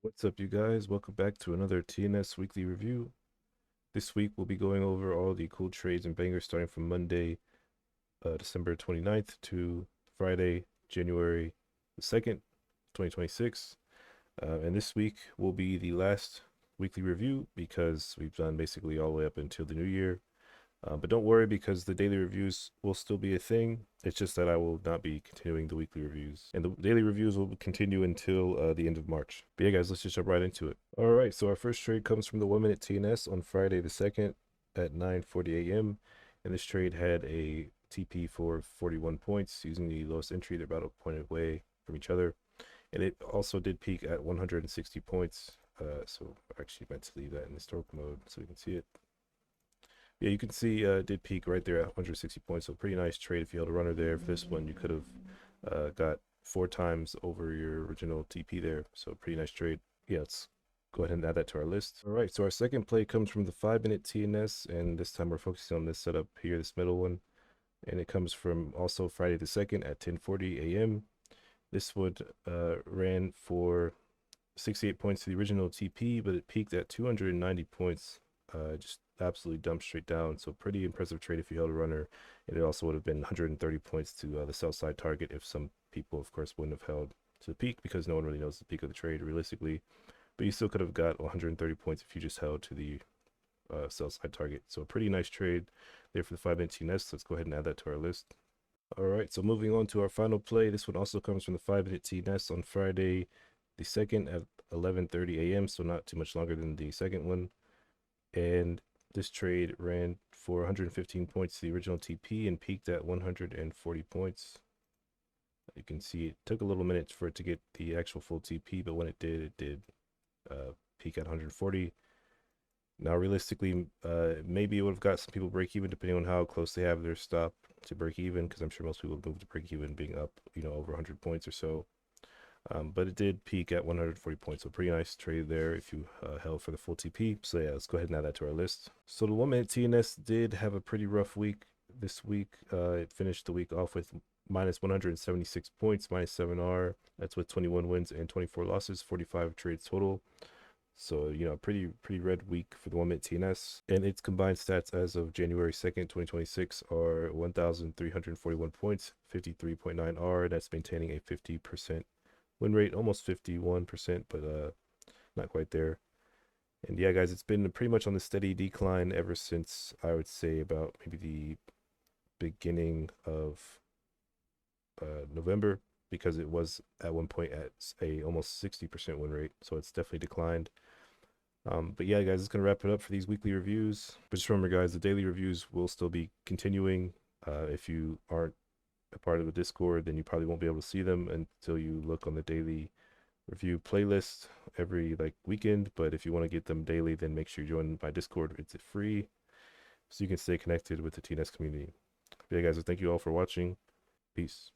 What's up, you guys? Welcome back to another TnS weekly review. This week, we'll be going over all the cool trades and bangers starting from Monday, December 29th to Friday, January the 2nd, 2026. And this week will be the last weekly review because we've done basically all the way up until the new year. But don't worry because the daily reviews will still be a thing. It's just that I will not be continuing the weekly reviews. And the daily reviews will continue until the end of March. But yeah, guys, let's just jump right into it. All right, so our first trade comes from the 1 minute TNS on Friday the 2nd at 9:40 a.m. And this trade had a TP for 41 points using the lowest entry. They're about a point away from each other. And it also did peak at 160 points. So I actually meant to leave that in historical mode so we can see it. Yeah, you can see it did peak right there at 160 points. So pretty nice trade. If you held a runner there for this one, you could have got 4 times over your original TP there. So pretty nice trade. Yeah, let's go ahead and add that to our list. All right, so our second play comes from the 5 minute TNS, and this time we're focusing on this setup here, this middle one. And it comes from also Friday the 2nd at 10:40 a.m. This would ran for 68 points to the original TP, but it peaked at 290 points. Just absolutely dumped straight down. So pretty impressive trade if you held a runner. And it also would have been 130 points to the sell side target if some people, of course, wouldn't have held to the peak because no one really knows the peak of the trade realistically. But you still could have got 130 points if you just held to the sell side target. So a pretty nice trade there for the 5 minute TNS. Let's go ahead and add that to our list. All right, so moving on to our final play. This one also comes from the 5 minute TNS on Friday the 2nd at 11:30 a.m. So not too much longer than the second one. And this trade ran for 115 points to the original TP and peaked at 140 points. You can see it took a little minute for it to get the actual full TP, but when it did peak at 140. Now, realistically, maybe it would have got some people break even depending on how close they have their stop to break even, because I'm sure most people would move to break even being up, over 100 points or so. But it did peak at 140 points, so pretty nice trade there if you held for the full TP. So yeah, let's go ahead and add that to our list. So the 1 minute TNS did have a pretty rough week this week. It finished the week off with minus 176 points, minus 7R. That's with 21 wins and 24 losses, 45 trades total. So, pretty red week for the 1 minute TNS. And its combined stats as of January 2nd, 2026 are 1,341 points, 53.9 R. That's maintaining a 50% win rate, almost 51%, but not quite there. And yeah, guys, it's been pretty much on the steady decline ever since, I would say, about maybe the beginning of November, because it was at one point at a almost 60% win rate. So it's definitely declined. But yeah, guys, it's going to wrap it up for these weekly reviews. But just remember, guys, the daily reviews will still be continuing. If you aren't a part of the Discord, then you probably won't be able to see them until you look on the daily review playlist every weekend. But if you want to get them daily, then make sure you join my Discord. It's free, so you can stay connected with the TNS community. But yeah, guys, thank you all for watching. Peace.